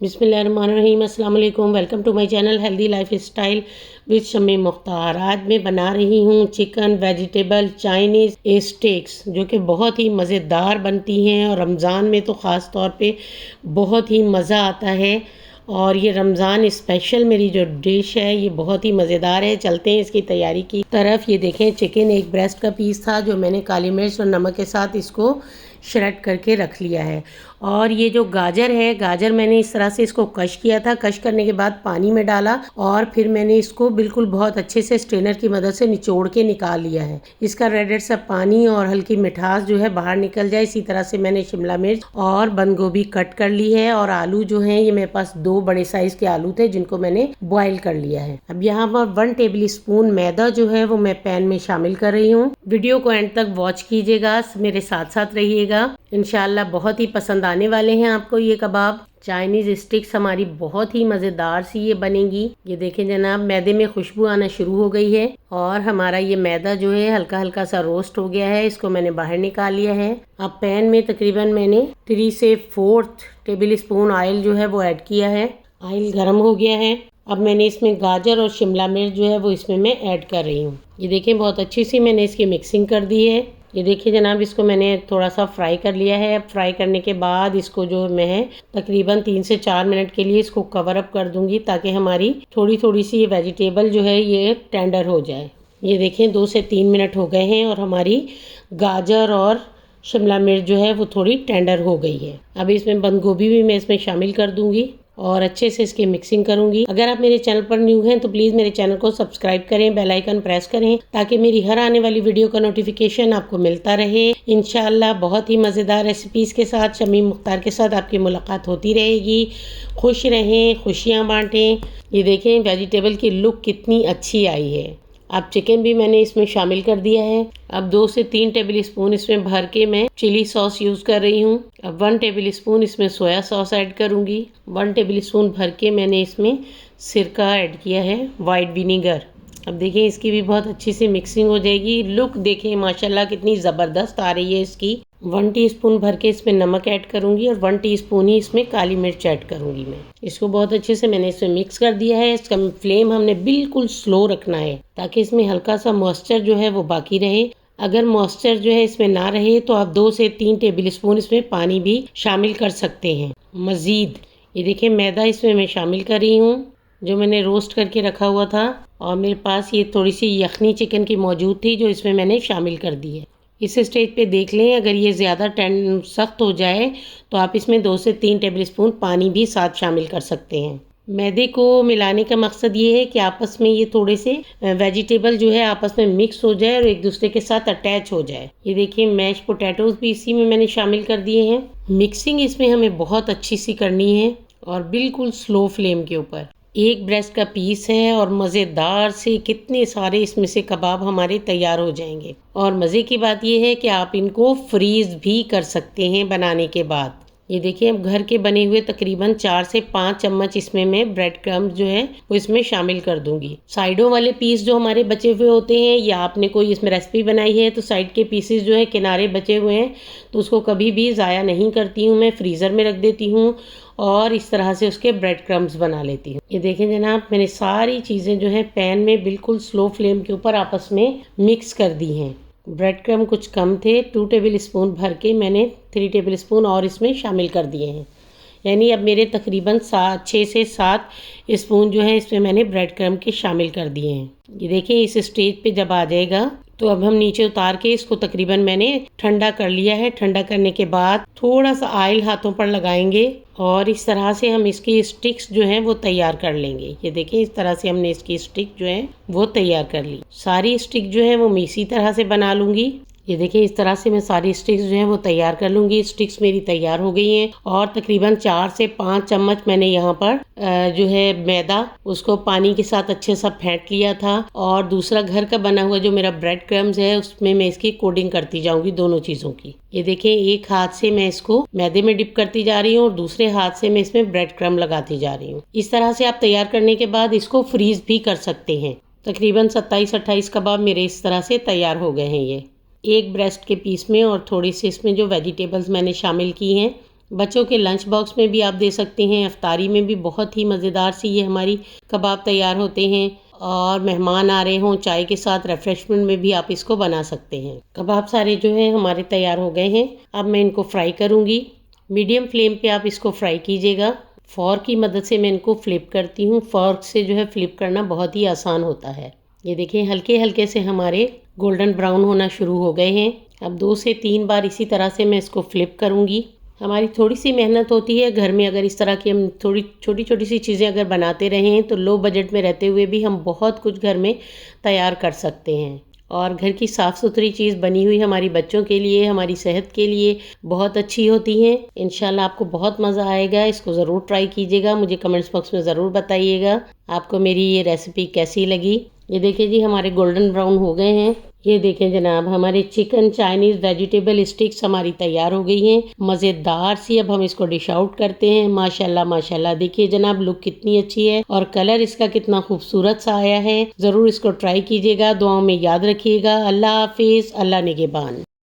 बिस्मिल्लाहिर्रहमानिर्रहीम, अस्सलाम वालेकुम। Welcome to my channel healthy lifestyle with Shammi Mukhtar. आज मैं बना रही हूँ चिकन वेजिटेबल चाइनीज़ स्टेक्स, जो कि बहुत ही मज़ेदार बनती हैं और रमज़ान में तो ख़ास तौर पे बहुत ही मज़ा आता है। और ये रमज़ान स्पेशल मेरी जो डिश है ये बहुत ही मज़ेदार है। चलते हैं इसकी तैयारी की तरफ। ये देखें, चिकन एक ब्रेस्ट का पीस था जो मैंने काली मिर्च और नमक के साथ इसको श्रेड करके रख लिया है। और ये जो गाजर है, गाजर मैंने इस तरह से इसको कश किया था। कश करने के बाद पानी में डाला और फिर मैंने इसको बिल्कुल बहुत अच्छे से स्ट्रेनर की मदद से निचोड़ के निकाल लिया है। इसका रेड रेड सा पानी और हल्की मिठास जो है बाहर निकल जाए, इसी तरह से मैंने शिमला मिर्च और बंद गोभी कट कर ली है। और आलू जो है, ये मेरे पास 2 बड़े साइज के आलू थे जिनको मैंने बॉईल कर लिया है। अब यहाँ पर 1 टेबल स्पून मैदा जो है वो मैं पैन में शामिल कर रही हूँ। वीडियो को एंड तक वॉच कीजिएगा, मेरे साथ साथ रहिएगा। इंशाल्लाह बहुत ही पसंद आने वाले हैं आपको ये कबाब। चाइनीज़ स्टिक्स हमारी बहुत ही मज़ेदार सी ये बनेगी। ये देखें जनाब, मैदे में खुशबू आना शुरू हो गई है और हमारा ये मैदा जो है हल्का हल्का सा रोस्ट हो गया है। इसको मैंने बाहर निकाल लिया है। अब पैन में तकरीबन मैंने 3 से 4 टेबल स्पून ऑयल जो है वो ऐड किया है। ऑयल गर्म हो गया है। अब मैंने इसमें गाजर और शिमला मिर्च जो है वो इसमें मैं ऐड कर रही हूँ। ये देखें, बहुत अच्छी सी मैंने इसकी मिक्सिंग कर दी है। ये देखिए जनाब, इसको मैंने थोड़ा सा फ्राई कर लिया है। अब फ्राई करने के बाद इसको जो मैं तकरीबन 3 से 4 मिनट के लिए इसको कवर अप कर दूंगी, ताकि हमारी थोड़ी थोड़ी सी ये वेजिटेबल जो है ये टेंडर हो जाए। ये देखें, 2 से 3 मिनट हो गए हैं और हमारी गाजर और शिमला मिर्च जो है वो थोड़ी टेंडर हो गई है। अब इसमें बंद गोभी भी मैं इसमें शामिल कर दूंगी और अच्छे से इसकी मिक्सिंग करूंगी। अगर आप मेरे चैनल पर न्यू हैं तो प्लीज़ मेरे चैनल को सब्सक्राइब करें, बेल आइकन प्रेस करें, ताकि मेरी हर आने वाली वीडियो का नोटिफिकेशन आपको मिलता रहे। इंशाल्लाह बहुत ही मज़ेदार रेसिपीज़ के साथ शम्मी मुख्तार के साथ आपकी मुलाकात होती रहेगी। खुश रहें, खुशियाँ बांटें। ये देखें वेजिटेबल की लुक कितनी अच्छी आई है। अब चिकन भी मैंने इसमें शामिल कर दिया है। अब 2 से 3 टेबल स्पून इसमें भर के मैं चिली सॉस यूज़ कर रही हूँ। अब 1 टेबल स्पून इसमें सोया सॉस ऐड करूँगी। 1 टेबल स्पून भर के मैंने इसमें सिरका ऐड किया है, वाइट विनीगर। अब देखिए, इसकी भी बहुत अच्छी सी मिक्सिंग हो जाएगी। लुक देखें माशाल्लाह कितनी ज़बरदस्त आ रही है इसकी। 1 टीस्पून भर के इसमें नमक ऐड करूंगी और 1 टीस्पून ही इसमें काली मिर्च ऐड करूंगी मैं। इसको बहुत अच्छे से मैंने इसमें मिक्स कर दिया है। इसका फ्लेम हमने बिल्कुल स्लो रखना है, ताकि इसमें हल्का सा मॉइस्चर जो है वो बाकी रहे। अगर मॉइस्चर जो है इसमें ना रहे तो आप 2 से 3 टेबल स्पून इसमें पानी भी शामिल कर सकते हैं मज़ीद। ये देखिए, मैदा इसमें मैं शामिल कर रही हूँ जो मैंने रोस्ट करके रखा हुआ था, और मेरे पास ये थोड़ी सी यखनी चिकन की मौजूद थी जो इसमें मैंने शामिल कर दी है। इस स्टेज पे देख लें, अगर ये ज़्यादा सख्त हो जाए तो आप इसमें 2 से 3 टेबल स्पून पानी भी साथ शामिल कर सकते हैं। मैदे को मिलाने का मकसद ये है कि आपस में ये थोड़े से वेजिटेबल जो है आपस में मिक्स हो जाए और एक दूसरे के साथ अटैच हो जाए। ये देखिए, मैश पोटैटोज़ भी इसी में मैंने शामिल कर दिए हैं। मिक्सिंग इसमें हमें बहुत अच्छी सी करनी है और बिल्कुल स्लो फ्लेम के ऊपर। एक ब्रेस्ट का पीस है और मज़ेदार से कितने सारे इसमें से कबाब हमारे तैयार हो जाएंगे। और मज़े की बात यह है कि आप इनको फ्रीज़ भी कर सकते हैं बनाने के बाद। ये देखिए, अब घर के बने हुए तकरीबन 4 से 5 चम्मच इसमें मैं ब्रेड क्रम्स जो है वो इसमें शामिल कर दूंगी। साइडों वाले पीस जो हमारे बचे हुए होते हैं, या आपने कोई इसमें रेसिपी बनाई है तो साइड के पीसेस जो है किनारे बचे हुए हैं तो उसको कभी भी ज़ाया नहीं करती हूँ, मैं फ्रीज़र में रख देती हूँ और इस तरह से उसके ब्रेड क्रम्स बना लेती हूँ। ये देखें जनाब, मैंने सारी चीज़ें जो है पैन में बिल्कुल स्लो फ्लेम के ऊपर आपस में मिक्स कर दी हैं। ब्रेड क्रम्ब कुछ कम थे, 2 टेबल स्पून भर के मैंने 3 टेबल स्पून और इसमें शामिल कर दिए हैं। यानी अब मेरे तकरीबन 6 से 7 स्पून जो है इसमें मैंने ब्रेड क्रम्ब के शामिल कर दिए हैं। ये देखिए, इस स्टेज पे जब आ जाएगा तो अब हम नीचे उतार के इसको तकरीबन मैंने ठंडा कर लिया है। ठंडा करने के बाद थोड़ा सा ऑयल हाथों पर लगाएंगे और इस तरह से हम इसकी स्टिक्स जो हैं वो तैयार कर लेंगे। ये देखिए, इस तरह से हमने इसकी स्टिक जो है वो तैयार कर ली। सारी स्टिक जो है वो मैं इसी तरह से बना लूँगी। ये देखिए, इस तरह से मैं सारी स्टिक्स जो हैं वो तैयार कर लूँगी। स्टिक्स मेरी तैयार हो गई हैं और तकरीबन 4 से 5 चम्मच मैंने यहाँ पर जो है मैदा उसको पानी के साथ अच्छे सा फेंट लिया था, और दूसरा घर का बना हुआ जो मेरा ब्रेड क्रम्स है उसमें मैं इसकी कोटिंग करती जाऊँगी दोनों चीज़ों की। ये देखिए, एक हाथ से मैं इसको मैदे में डिप करती जा रही हूँ और दूसरे हाथ से मैं इसमें ब्रेड क्रम्ब लगाती जा रही हूँ। इस तरह से आप तैयार करने के बाद इसको फ्रीज भी कर सकते हैं। तकरीबन 27-28 कबाब मेरे इस तरह से तैयार हो गए हैं। ये एक ब्रेस्ट के पीस में और थोड़ी सी इसमें जो वेजिटेबल्स मैंने शामिल की हैं बच्चों के लंच बॉक्स में भी आप दे सकते हैं, इफ्तारी में भी बहुत ही मज़ेदार सी ये हमारी कबाब तैयार होते हैं। और मेहमान आ रहे हों चाय के साथ रिफ्रेशमेंट में भी आप इसको बना सकते हैं। कबाब सारे जो हैं हमारे तैयार हो गए हैं। अब मैं इनको फ्राई करूँगी। मीडियम फ्लेम पे आप इसको फ्राई कीजिएगा। फ़ॉर्क की मदद से मैं इनको फ्लिप करती हूँ। फ़ॉर्क से जो है फ्लिप करना बहुत ही आसान होता है। ये देखिए हल्के हल्के से हमारे गोल्डन ब्राउन होना शुरू हो गए हैं। अब 2 से 3 बार इसी तरह से मैं इसको फ्लिप करूँगी। हमारी थोड़ी सी मेहनत होती है घर में, अगर इस तरह की हम थोड़ी छोटी छोटी सी चीज़ें अगर बनाते रहें तो लो बजट में रहते हुए भी हम बहुत कुछ घर में तैयार कर सकते हैं। और घर की साफ़ सुथरी चीज़ बनी हुई हमारी बच्चों के लिए, हमारी सेहत के लिए बहुत अच्छी होती हैं। इंशाल्लाह आपको बहुत मज़ा आएगा। इसको ज़रूर ट्राई कीजिएगा। मुझे कमेंट्स बॉक्स में ज़रूर बताइएगा आपको मेरी ये रेसिपी कैसी लगी। ये देखिए जी हमारे गोल्डन ब्राउन हो गए हैं। ये देखें जनाब हमारे चिकन चाइनीज़ वेजिटेबल स्टिक्स हमारी तैयार हो गई हैं, मज़ेदार सी। अब हम इसको डिश आउट करते हैं। माशाल्लाह माशाल्लाह, देखिए जनाब लुक कितनी अच्छी है और कलर इसका कितना खूबसूरत सा आया है। ज़रूर इसको ट्राई कीजिएगा। दुआओं में याद रखिएगा। अल्लाह हाफिज़, अल्लाह निगहबान।